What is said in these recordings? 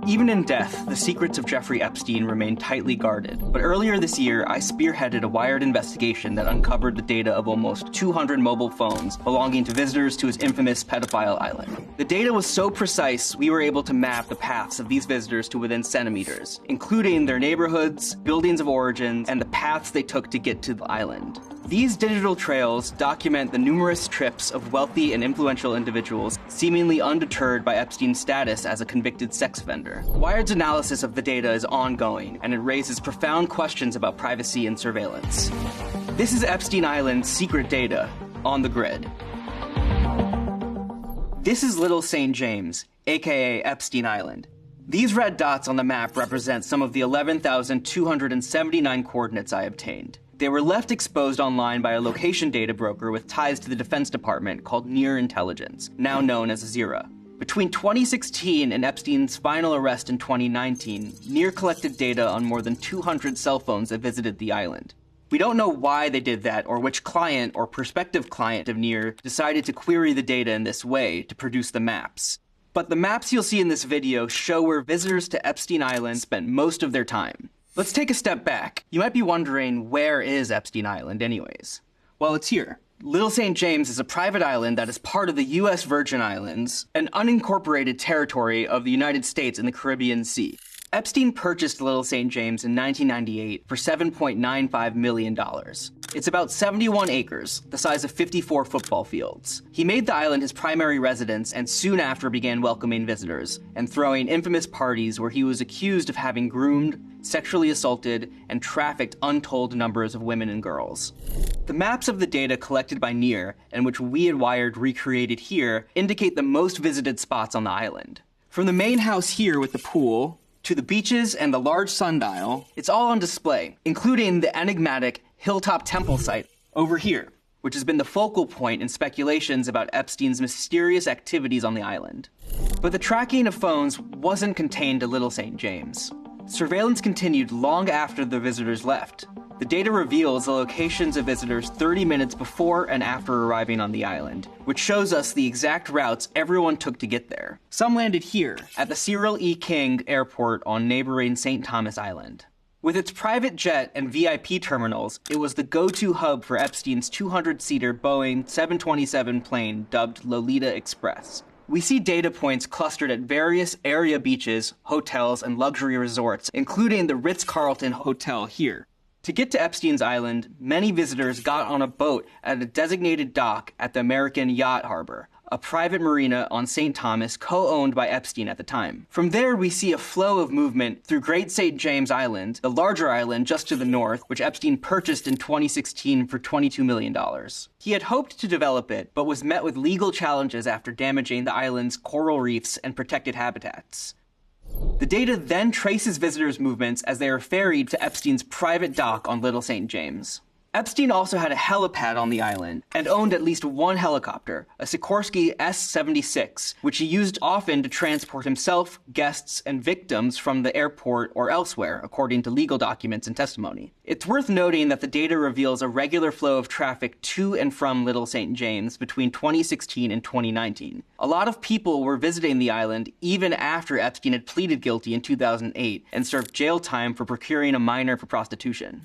Even in death, the secrets of Jeffrey Epstein remain tightly guarded. But earlier this year, I spearheaded a Wired investigation that uncovered the data of almost 200 mobile phones belonging to visitors to his infamous pedophile island. The data was so precise, we were able to map the paths of these visitors to within centimeters, including their neighborhoods, buildings of origin, and the paths they took to get to the island. These digital trails document the numerous trips of wealthy and influential individuals seemingly undeterred by Epstein's status as a convicted sex offender. Wired's analysis of the data is ongoing, and it raises profound questions about privacy and surveillance. This is Epstein Island's secret data on the grid. This is Little St. James, aka Epstein Island. These red dots on the map represent some of the 11,279 coordinates I obtained. They were left exposed online by a location data broker with ties to the Defense Department called Near Intelligence, now known as Zera. Between 2016 and Epstein's final arrest in 2019, Near collected data on more than 200 cell phones that visited the island. We don't know why they did that or which client or prospective client of Near decided to query the data in this way to produce the maps. But the maps you'll see in this video show where visitors to Epstein Island spent most of their time. Let's take a step back. You might be wondering, where is Epstein Island anyways? Well, it's here. Little St. James is a private island that is part of the U.S. Virgin Islands, an unincorporated territory of the United States in the Caribbean Sea. Epstein purchased Little St. James in 1998 for $7.95 million. It's about 71 acres, the size of 54 football fields. He made the island his primary residence and soon after began welcoming visitors and throwing infamous parties where he was accused of having groomed, sexually assaulted, and trafficked untold numbers of women and girls. The maps of the data collected by Near, and which we at Wired recreated here, indicate the most visited spots on the island. From the main house here with the pool, to the beaches and the large sundial, it's all on display, including the enigmatic Hilltop Temple site over here, which has been the focal point in speculations about Epstein's mysterious activities on the island. But the tracking of phones wasn't contained to Little St. James. Surveillance continued long after the visitors left. The data reveals the locations of visitors 30 minutes before and after arriving on the island, which shows us the exact routes everyone took to get there. Some landed here, at the Cyril E. King Airport on neighboring St. Thomas Island. With its private jet and VIP terminals, it was the go-to hub for Epstein's 200-seater Boeing 727 plane dubbed Lolita Express. We see data points clustered at various area beaches, hotels, and luxury resorts, including the Ritz-Carlton Hotel here. To get to Epstein's Island, many visitors got on a boat at a designated dock at the American Yacht Harbor, a private marina on St. Thomas co-owned by Epstein at the time. From there, we see a flow of movement through Great St. James Island, the larger island just to the north, which Epstein purchased in 2016 for $22 million. He had hoped to develop it, but was met with legal challenges after damaging the island's coral reefs and protected habitats. The data then traces visitors' movements as they are ferried to Epstein's private dock on Little St. James. Epstein also had a helipad on the island and owned at least one helicopter, a Sikorsky S-76, which he used often to transport himself, guests, and victims from the airport or elsewhere, according to legal documents and testimony. It's worth noting that the data reveals a regular flow of traffic to and from Little St. James between 2016 and 2019. A lot of people were visiting the island even after Epstein had pleaded guilty in 2008 and served jail time for procuring a minor for prostitution.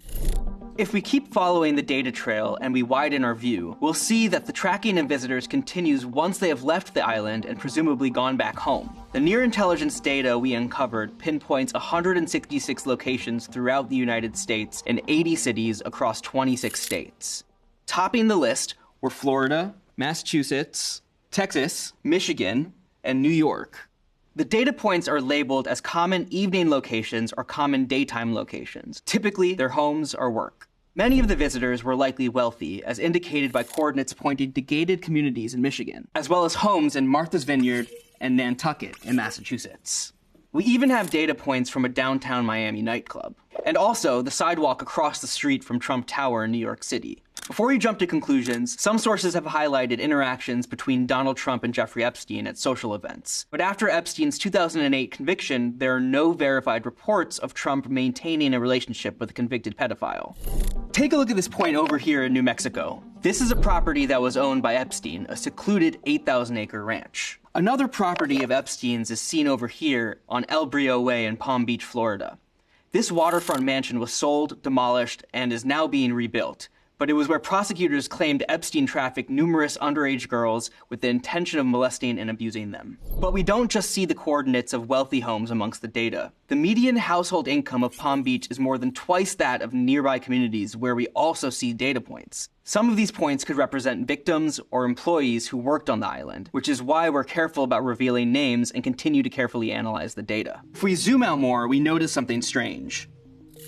If we keep following the data trail and we widen our view, we'll see that the tracking of visitors continues once they have left the island and presumably gone back home. The Near Intelligence data we uncovered pinpoints 166 locations throughout the United States in 80 cities across 26 states. Topping the list were Florida, Massachusetts, Texas, Michigan, and New York. The data points are labeled as common evening locations or common daytime locations, typically their homes or work. Many of the visitors were likely wealthy, as indicated by coordinates pointing to gated communities in Michigan, as well as homes in Martha's Vineyard and Nantucket in Massachusetts. We even have data points from a downtown Miami nightclub, and also the sidewalk across the street from Trump Tower in New York City. Before we jump to conclusions, some sources have highlighted interactions between Donald Trump and Jeffrey Epstein at social events. But after Epstein's 2008 conviction, there are no verified reports of Trump maintaining a relationship with a convicted pedophile. Take a look at this point over here in New Mexico. This is a property that was owned by Epstein, a secluded 8,000-acre ranch. Another property of Epstein's is seen over here on El Brio Way in Palm Beach, Florida. This waterfront mansion was sold, demolished, and is now being rebuilt. But it was where prosecutors claimed Epstein trafficked numerous underage girls with the intention of molesting and abusing them. But we don't just see the coordinates of wealthy homes amongst the data. The median household income of Palm Beach is more than twice that of nearby communities where we also see data points. Some of these points could represent victims or employees who worked on the island, which is why we're careful about revealing names and continue to carefully analyze the data. If we zoom out more, we notice something strange.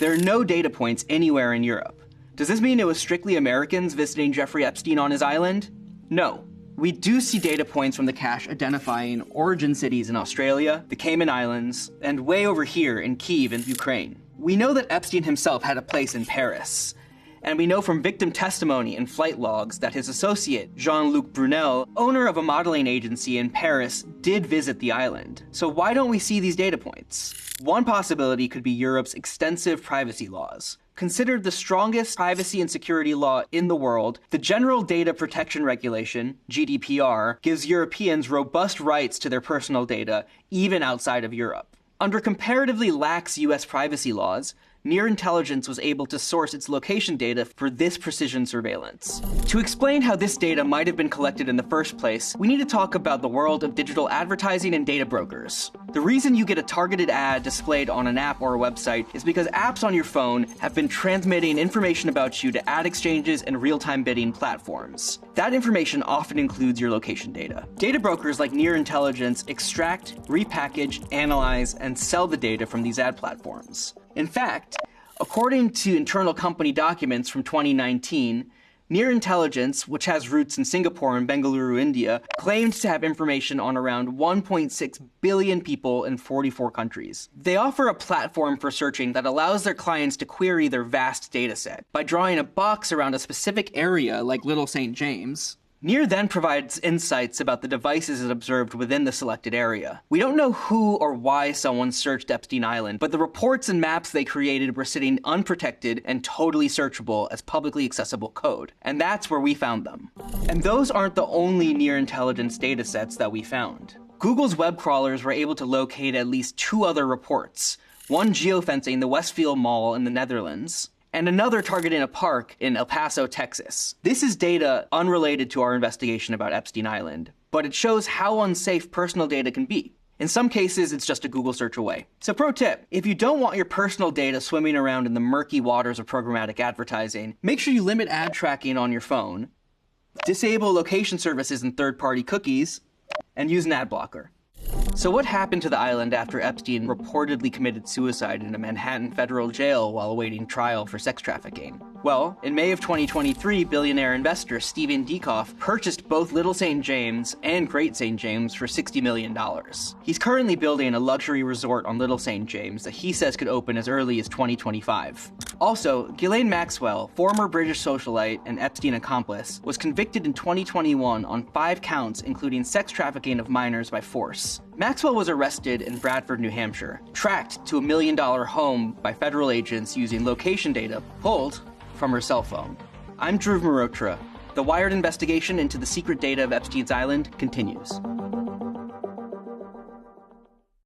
There are no data points anywhere in Europe. Does this mean it was strictly Americans visiting Jeffrey Epstein on his island? No. We do see data points from the cache identifying origin cities in Australia, the Cayman Islands, and way over here in Kyiv in Ukraine. We know that Epstein himself had a place in Paris. And we know from victim testimony and flight logs that his associate, Jean-Luc Brunel, owner of a modeling agency in Paris, did visit the island. So why don't we see these data points? One possibility could be Europe's extensive privacy laws. Considered the strongest privacy and security law in the world, the General Data Protection Regulation, GDPR, gives Europeans robust rights to their personal data, even outside of Europe. Under comparatively lax US privacy laws, Near Intelligence was able to source its location data for this precision surveillance. To explain how this data might have been collected in the first place, we need to talk about the world of digital advertising and data brokers. The reason you get a targeted ad displayed on an app or a website is because apps on your phone have been transmitting information about you to ad exchanges and real-time bidding platforms. That information often includes your location data. Data brokers like Near Intelligence extract, repackage, analyze, and sell the data from these ad platforms. In fact, according to internal company documents from 2019, Near Intelligence, which has roots in Singapore and Bengaluru, India, claimed to have information on around 1.6 billion people in 44 countries. They offer a platform for searching that allows their clients to query their vast dataset by drawing a box around a specific area like Little St. James. Near then provides insights about the devices it observed within the selected area. We don't know who or why someone searched Epstein Island, but the reports and maps they created were sitting unprotected and totally searchable as publicly accessible code. And that's where we found them. And those aren't the only Near Intelligence datasets that we found. Google's web crawlers were able to locate at least 2 other reports, one geofencing the Westfield Mall in the Netherlands, and another targeting a park in El Paso, Texas. This is data unrelated to our investigation about Epstein Island, but it shows how unsafe personal data can be. In some cases, it's just a Google search away. So pro tip, if you don't want your personal data swimming around in the murky waters of programmatic advertising, make sure you limit ad tracking on your phone, disable location services and third-party cookies, and use an ad blocker. So what happened to the island after Epstein reportedly committed suicide in a Manhattan federal jail while awaiting trial for sex trafficking? Well, in May of 2023, billionaire investor Stephen Dieckhoff purchased both Little St. James and Great St. James for $60 million. He's currently building a luxury resort on Little St. James that he says could open as early as 2025. Also, Ghislaine Maxwell, former British socialite and Epstein accomplice, was convicted in 2021 on 5 counts including sex trafficking of minors by force. Maxwell was arrested in Bradford, New Hampshire, tracked to a $1 million home by federal agents using location data pulled from her cell phone. I'm Dhruv Mehrotra. The Wired investigation into the secret data of Epstein's Island continues.